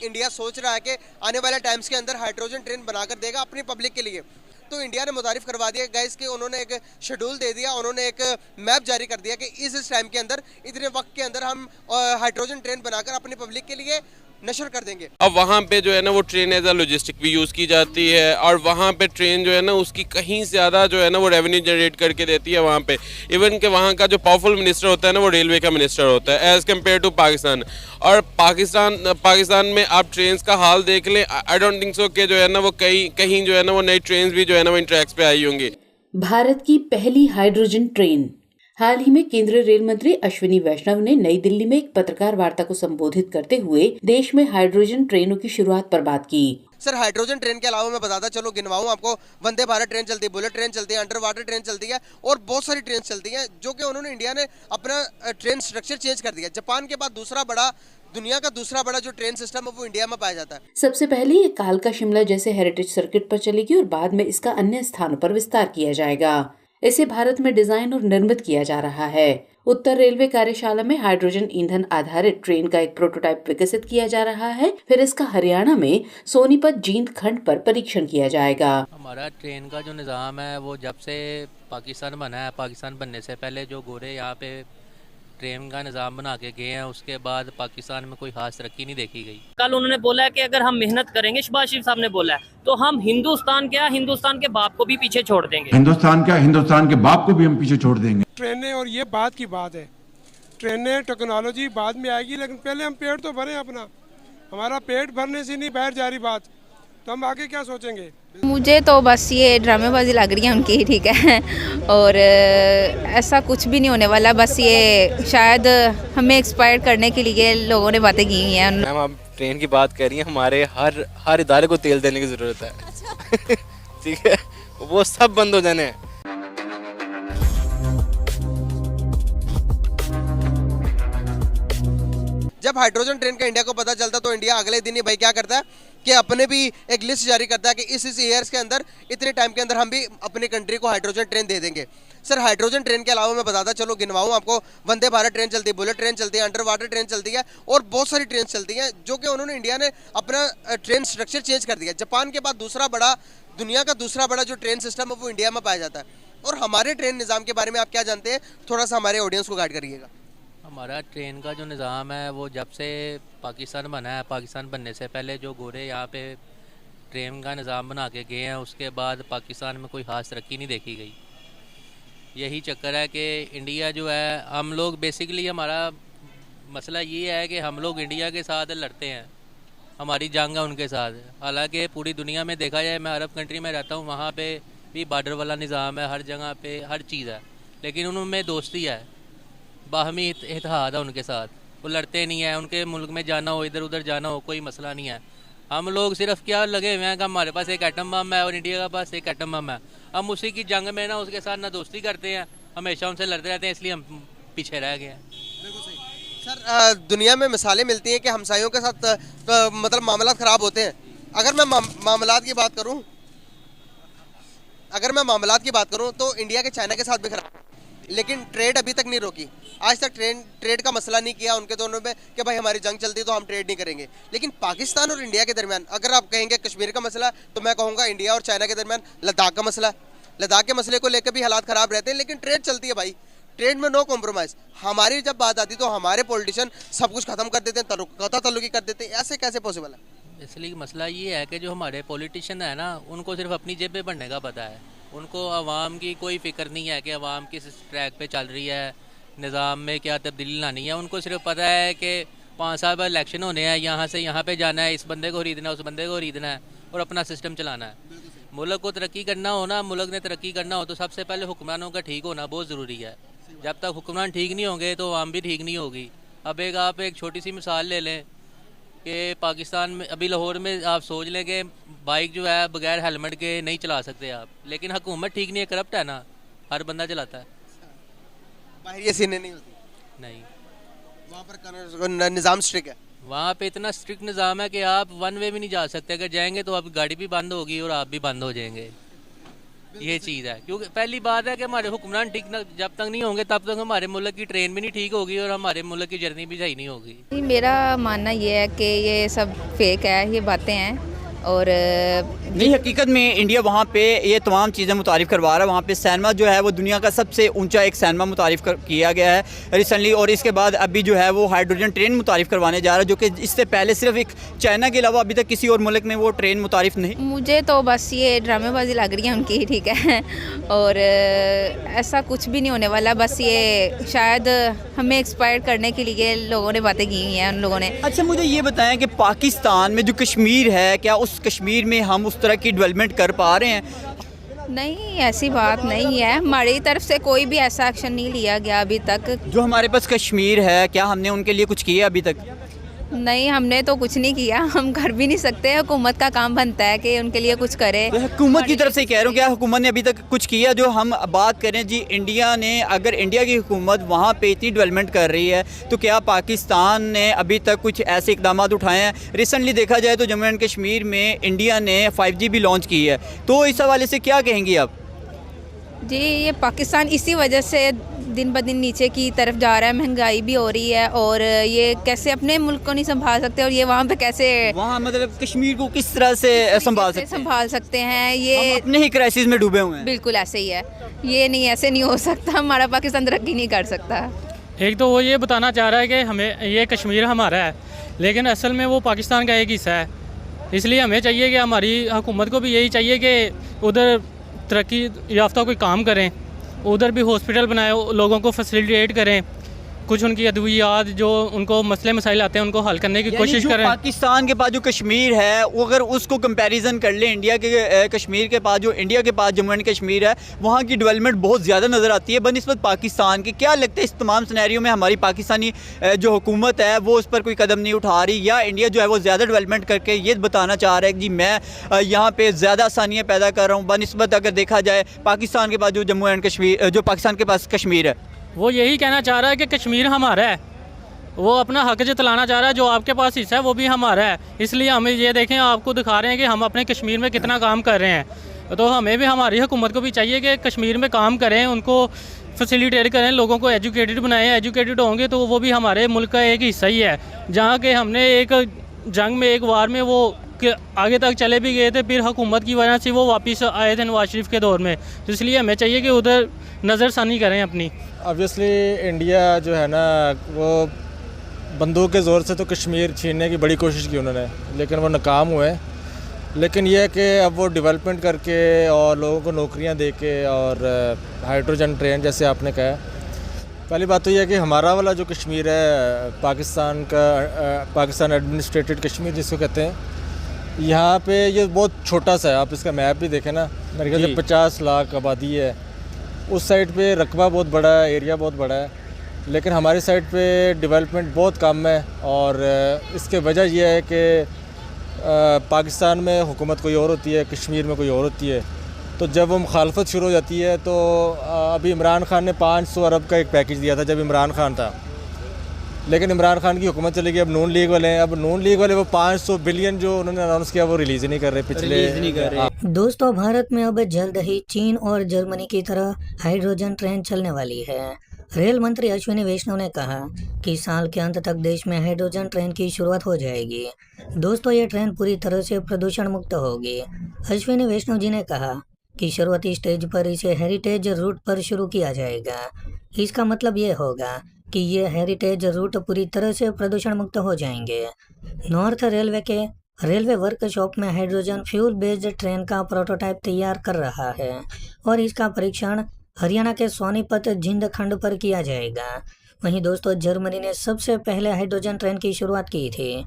India सोच रहा है कि आने वाले टाइम्स के अंदर हाइड्रोजन ट्रेन बनाकर देगा अपनी पब्लिक के लिए। तो इंडिया ने मुतारिफ करवा दिया गाइस कि उन्होंने एक शेड्यूल दे दिया, उन्होंने एक मैप जारी कर दिया कि इस टाइम के अंदर, इतने वक्त के अंदर हम हाइड्रोजन ट्रेन बनाकर अपनी पब्लिक के लिए नशर कर देंगे। अब वहाँ पे जो है ना वो ट्रेन एज अ लॉजिस्टिक भी यूज़ की जाती है, और वहाँ पे ट्रेन जो है ना उसकी कहीं ज़्यादा जो है ना वो रेवेन्यू जनरेट करके देती है वहाँ पे। इवन कि वहाँ का जो पावरफुल मिनिस्टर होता है ना वो रेलवे का मिनिस्टर होता है एज़ कम्पेयर टू पाकिस्तान। और पाकिस्तान में आप ट्रेन का हाल देख लें, आई डोंट थिंक सो कि जो है ना वो कहीं जो है ना वो नई ट्रेन भी जो है ना वो इन ट्रैक्स पे आई होंगी। भारत की पहली हाइड्रोजन ट्रेन। हाल ही में केंद्रीय रेल मंत्री अश्विनी वैष्णव ने नई दिल्ली में एक पत्रकार वार्ता को संबोधित करते हुए देश में हाइड्रोजन ट्रेनों की शुरुआत पर बात की। सर, हाइड्रोजन ट्रेन के अलावा मैं बताता चलो, गिनवाऊं आपको, वंदे भारत ट्रेन चलती है, बुलेट ट्रेन चलती है, अंडर वाटर ट्रेन चलती है और बहुत सारी ट्रेन चलती हैं, जो कि उन्होंने, इंडिया ने अपना ट्रेन स्ट्रक्चर चेंज कर दिया। जापान के बाद दुनिया का दूसरा बड़ा जो ट्रेन सिस्टम है वो इंडिया में पाया जाता है। सबसे पहले ये कालका शिमला जैसे हेरिटेज सर्किट पर चलेगी और बाद में इसका अन्य स्थानों पर विस्तार किया जाएगा। इसे भारत में डिजाइन और निर्मित किया जा रहा है। उत्तर रेलवे कार्यशाला में हाइड्रोजन ईंधन आधारित ट्रेन का एक प्रोटोटाइप विकसित किया जा रहा है, फिर इसका हरियाणा में सोनीपत जींद खंड पर परीक्षण किया जाएगा। हमारा ट्रेन का जो निज़ाम है वो जब से पाकिस्तान बना है, पाकिस्तान बनने से पहले जो गोरे यहाँ पे ट्रेन का निज़ाम बना के गए हैं, उसके बाद पाकिस्तान में कोई खास तरक्की नहीं देखी गई। कल उन्होंने बोला है कि अगर हम मेहनत करेंगे, शहबाज शरीफ साहब ने बोला है, तो हम हिंदुस्तान के बाप को भी पीछे छोड़ देंगे। हिंदुस्तान के बाप को भी हम पीछे छोड़ देंगे। ट्रेनें, और ये बात की बात है, ट्रेनें टेक्नोलॉजी बाद में आएगी, लेकिन पहले हम पेट तो भरें अपना। हमारा पेट भरने से नहीं बाहर जा रही बात, तो हम आगे क्या सोचेंगे। मुझे तो बस ये ड्रामेबाजी लग रही है उनकी, ठीक है, और ऐसा कुछ भी नहीं होने वाला। बस ये शायद हमें एक्सपायर करने के लिए लोगों ने बातें की हुई हैं। मैम, आप ट्रेन की बात कर रही हैं, हमारे हर इदारे को तेल देने की ज़रूरत है। ठीक है, वो सब बंद हो जाने हैं। जब हाइड्रोजन ट्रेन का इंडिया को पता चलता तो इंडिया अगले दिन ही भाई क्या करता है कि अपने भी एक लिस्ट जारी करता है कि इस ईयर्स के अंदर, इतने टाइम के अंदर हम भी अपनी कंट्री को हाइड्रोजन ट्रेन दे देंगे। सर, हाइड्रोजन ट्रेन के अलावा मैं बताता चलो, गिनवाऊं आपको, वंदे भारत ट्रेन चलती है, बुलेट ट्रेन चलती है, अंडर वाटर ट्रेन चलती है और बहुत सारी ट्रेन चलती हैं, जो कि उन्होंने, इंडिया ने अपना ट्रेन स्ट्रक्चर चेंज कर दिया। जापान के बाद दुनिया का दूसरा बड़ा जो ट्रेन सिस्टम है वो इंडिया में पाया जाता है। और हमारे ट्रेन निज़ाम के बारे में आप क्या जानते हैं, थोड़ा सा हमारे ऑडियंस को गाइड करिएगा। हमारा ट्रेन का जो निज़ाम है वो जब से पाकिस्तान बना है, पाकिस्तान बनने से पहले जो गोरे यहाँ पे ट्रेन का निज़ाम बना के गए हैं, उसके बाद पाकिस्तान में कोई खास तरक्की नहीं देखी गई। यही चक्कर है कि इंडिया जो है, हम लोग बेसिकली, हमारा मसला ये है कि हम लोग इंडिया के साथ लड़ते हैं, हमारी जंग है उनके साथ। हालांकि पूरी दुनिया में देखा जाए, मैं अरब कंट्री में रहता हूँ, वहाँ पे भी बॉर्डर वाला निज़ाम है, हर जगह पे हर चीज़ है, लेकिन उनमें दोस्ती है, बाहमी इत्तेहाद है उनके साथ। वो लड़ते नहीं है, उनके मुल्क में जाना हो, इधर उधर जाना हो, कोई मसला नहीं है। हम लोग सिर्फ क्या लगे हुए हैं कि हमारे पास एक एटम बम है और इंडिया के पास एक एटम बम है, हम उसी की जंग में ना उसके साथ ना दोस्ती करते हैं, हमेशा उनसे लड़ते रहते हैं, इसलिए हम पीछे रह गए हैं। सर, दुनिया में मिसालें मिलती हैं कि हमसायों के साथ मतलब मामला ख़राब होते हैं। अगर मैं मामलात की बात करूं तो इंडिया के चाइना के साथ भी खराब, लेकिन ट्रेड अभी तक नहीं रोकी। आज तक ट्रेड का मसला नहीं किया उनके दोनों में कि भाई हमारी जंग चलती तो हम ट्रेड नहीं करेंगे। लेकिन पाकिस्तान और इंडिया के दरमियान अगर आप कहेंगे कश्मीर का मसला, तो मैं कहूँगा इंडिया और चाइना के दरमियान लद्दाख का मसला। लद्दाख के मसले को लेकर भी हालात ख़राब रहते हैं, लेकिन ट्रेड चलती है भाई, ट्रेड में नो कॉम्प्रोमाइज़। हमारी जब बात आती तो हमारे पॉलिटिशियन सब कुछ ख़त्म कर देते हैं, तल्लुकी कर देते हैं। ऐसे कैसे पॉसिबल है? इसलिए मसला ये है कि जो हमारे पॉलिटिशियन है ना, उनको सिर्फ अपनी जेब पे बढ़ने का पता है, उनको आवाम की कोई फ़िक्र नहीं है कि आवाम किस ट्रैक पे चल रही है, निज़ाम में क्या तब्दीली लानी है। उनको सिर्फ पता है कि 5 साल बाद इलेक्शन होने हैं, यहाँ से यहाँ पे जाना है, इस बंदे को खरीदना है, उस बंदे को खरीदना है और अपना सिस्टम चलाना है। मुल्क को तरक्की करना हो ना, मुल्क ने तरक्की करना हो तो सबसे पहले हुक्मरानों का ठीक होना बहुत ज़रूरी है। जब तक हुक्मरान ठीक नहीं होंगे तो आवाम भी ठीक नहीं होगी। अब आप एक छोटी सी मिसाल ले लें कि पाकिस्तान में अभी लाहौर में आप सोच लें कि बाइक जो है बगैर हेलमेट के नहीं चला सकते आप, लेकिन हुकूमत ठीक नहीं है, करप्ट है ना, हर बंदा चलाता है। बाहर ये सीने नहीं होती, नहीं, वहाँ पर निज़ाम स्ट्रिक्ट है। वहाँ पे इतना स्ट्रिक्ट निज़ाम है कि आप वन वे भी नहीं जा सकते, अगर जाएंगे तो आप गाड़ी भी बंद होगी और आप भी बंद हो जाएंगे। ये चीज़ है, क्योंकि पहली बात है कि हमारे हुक्मरान ठीक जब तक नहीं होंगे तब तक हमारे मुल्क की ट्रेन भी नहीं ठीक होगी और हमारे मुल्क की जर्नी भी सही नहीं होगी। मेरा मानना ये है कि ये सब फेक है, ये बातें हैं और नहीं, हकीकत में इंडिया वहाँ पे ये तमाम चीज़ें मुतारिफ़ करवा रहा है। वहाँ पे सिनेमा जो है वो दुनिया का सबसे ऊंचा एक सिनेमा मुतारिफ़ किया गया है रिसेंटली, और इसके बाद अभी जो है वो हाइड्रोजन ट्रेन मुतारिफ़ करवाने जा रहा है, जो कि इससे पहले सिर्फ एक चाइना के अलावा अभी तक किसी और मुल्क में वो ट्रेन मुतारिफ़ नहीं। मुझे तो बस ये ड्रामेबाजी लग रही है उनकी, ठीक है, और ऐसा कुछ भी नहीं होने वाला। बस ये शायद हमें एक्सपायर करने के लिए लोगों ने बातें की हैं उन लोगों ने। अच्छा, मुझे ये बताएं कि पाकिस्तान में जो कश्मीर है, क्या उस कश्मीर में हम उस तरह की डेवलपमेंट कर पा रहे हैं? नहीं, ऐसी बात नहीं है, हमारी तरफ से कोई भी ऐसा एक्शन नहीं लिया गया अभी तक। जो हमारे पास कश्मीर है, क्या हमने उनके लिए कुछ किया अभी तक? नहीं, हमने तो कुछ नहीं किया, हम कर भी नहीं सकते। हुकूमत का काम बनता है कि उनके लिए कुछ करे। तो हुकूमत की तरफ से कह रहा हूँ, क्या हुकूमत ने अभी तक कुछ किया? जो हम बात करें जी इंडिया ने, अगर इंडिया की हुकूमत वहाँ पे इतनी डेवलपमेंट कर रही है तो क्या पाकिस्तान ने अभी तक कुछ ऐसे इकदाम उठाए हैं? रिसेंटली देखा जाए तो जम्मू एंड कश्मीर में इंडिया ने 5G भी लॉन्च की है, तो इस हवाले से क्या कहेंगी आप? जी, ये पाकिस्तान इसी वजह से दिन ब दिन नीचे की तरफ जा रहा है, महंगाई भी हो रही है, और ये कैसे अपने मुल्क को नहीं संभाल सकते, और ये वहाँ पे कैसे, वहाँ मतलब कश्मीर को किस तरह से संभाल सकते हैं? ये हम अपने ही क्राइसिस में डूबे हुए हैं। बिल्कुल ऐसे ही है, ये नहीं, ऐसे नहीं हो सकता। हमारा पाकिस्तान तरक्की नहीं कर सकता। एक तो वो ये बताना चाह रहा है कि हमें ये कश्मीर हमारा है, लेकिन असल में वो पाकिस्तान का एक हिस्सा है। इसलिए हमें चाहिए कि हमारी हुकूमत को भी यही चाहिए कि उधर तरक्की याफ्ता कोई काम करें, उधर भी हॉस्पिटल बनाए, लोगों को फैसिलिटेट करें, कुछ उनकी अद्वियात जो उनको मसले मसाइल आते हैं उनको हल करने की कोशिश करें। पाकिस्तान के पास जो कश्मीर है, वो अगर उसको कंपैरिजन कर ले इंडिया के कश्मीर के पास, जो इंडिया के पास जम्मू एंड कश्मीर है, वहाँ की डेवलपमेंट बहुत ज़्यादा नज़र आती है बनिस्बत पाकिस्तान के। क्या लगता है इस तमाम सिनेरियो में हमारी पाकिस्तानी जो हुकूमत है वो उस पर कोई कदम नहीं उठा रही, या इंडिया जो है वो ज़्यादा डेवलपमेंट करके ये बताना चाह रहा है कि जी मैं यहाँ पर ज़्यादा आसानियाँ पैदा कर रहा हूँ बनिस्बत अगर देखा जाए पाकिस्तान के पास जो जम्मू एंड कश्मीर, जो पाकिस्तान के पास कश्मीर है? वो यही कहना चाह रहा है कि कश्मीर हमारा है, वो अपना हक जतलाना चाह रहा है, जो आपके पास हिस्सा है वो भी हमारा है। इसलिए हमें ये देखें, आपको दिखा रहे हैं कि हम अपने कश्मीर में कितना काम कर रहे हैं। तो हमें भी, हमारी हुकूमत को भी चाहिए कि कश्मीर में काम करें, उनको फैसिलिटेट करें, लोगों को एजुकेटेड बनाएं। एजुकेटेड होंगे तो वो भी हमारे मुल्क का एक हिस्सा ही है। जहाँ के हमने एक जंग में, एक वार में वो आगे तक चले भी गए थे, फिर हुकूमत की वजह से वो वापस आए थे नवाज शरीफ के दौर में। तो इसलिए हमें चाहिए कि उधर नज़रसानी करें अपनी। ऑब्वियसली इंडिया जो है ना, वो बंदूक के ज़ोर से तो कश्मीर छीनने की बड़ी कोशिश की उन्होंने, लेकिन वो नाकाम हुए। लेकिन यह है कि अब वो डेवलपमेंट करके और लोगों को नौकरियां दे के, और हाइड्रोजन ट्रेन जैसे आपने कहा, पहली बात तो यह है कि हमारा वाला जो कश्मीर है पाकिस्तान का, पाकिस्तान एडमिनिस्ट्रेटेड कश्मीर जिसको कहते हैं, यहाँ पे ये बहुत छोटा सा है। आप इसका मैप भी देखें ना, मेरे ख्याल से 50 लाख आबादी है। उस साइड पे रकबा बहुत बड़ा है, एरिया बहुत बड़ा है, लेकिन हमारी साइड पे डेवलपमेंट बहुत कम है। और इसके वजह यह है कि पाकिस्तान में हुकूमत कोई और होती है, कश्मीर में कोई और होती है। तो जब वो मुखालफत शुरू हो जाती है, तो अभी इमरान खान ने 500 अरब का एक पैकेज दिया था जब इमरान खान था, लेकिन इमरान खान की हुकूमत चली गई। अब नून लीग वाले हैं, अब नून लीग वाले वो 500 बिलियन जो उन्होंने अनाउंस किया वो रिलीज़ ही नहीं कर रहे पिछले। दोस्तों, भारत में अब जल्द ही चीन और जर्मनी की तरह हाइड्रोजन ट्रेन चलने वाली है। रेल मंत्री अश्विनी वैष्णव ने कहा कि साल के अंत तक देश में हाइड्रोजन ट्रेन की शुरुआत हो जाएगी। दोस्तों, ये ट्रेन पूरी तरह से प्रदूषण मुक्त होगी। अश्विनी वैष्णव जी ने कहा कि शुरुआती स्टेज पर इसे हेरिटेज रूट पर शुरू किया जाएगा। इसका मतलब ये होगा कि ये हेरिटेज रूट पूरी तरह से प्रदूषण मुक्त हो जाएंगे। नॉर्थ रेलवे के रेलवे वर्कशॉप में हाइड्रोजन फ्यूल बेस्ड ट्रेन का प्रोटोटाइप तैयार कर रहा है और इसका परीक्षण हरियाणा के सोनीपत जिंद खंड पर किया जाएगा। वहीं दोस्तों, जर्मनी ने सबसे पहले हाइड्रोजन ट्रेन की शुरुआत की थी,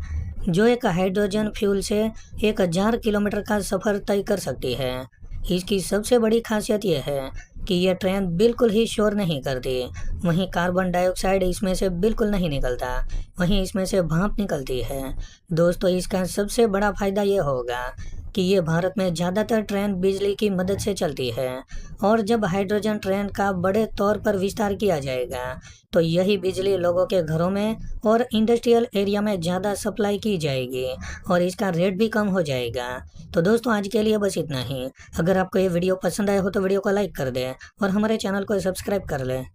जो एक हाइड्रोजन फ्यूल से 1000 किलोमीटर का सफर तय कर सकती है। इसकी सबसे बड़ी खासियत यह है कि यह ट्रेन बिल्कुल ही शोर नहीं करती। वहीं कार्बन डाइऑक्साइड इसमें से बिल्कुल नहीं निकलता, वहीं इसमें से भाप निकलती है। दोस्तों, इसका सबसे बड़ा फायदा यह होगा कि ये भारत में ज़्यादातर ट्रेन बिजली की मदद से चलती है और जब हाइड्रोजन ट्रेन का बड़े तौर पर विस्तार किया जाएगा तो यही बिजली लोगों के घरों में और इंडस्ट्रियल एरिया में ज़्यादा सप्लाई की जाएगी और इसका रेट भी कम हो जाएगा। तो दोस्तों आज के लिए बस इतना ही। अगर आपको ये वीडियो पसंद आया हो तो वीडियो को लाइक कर दें और हमारे चैनल को सब्सक्राइब कर लें।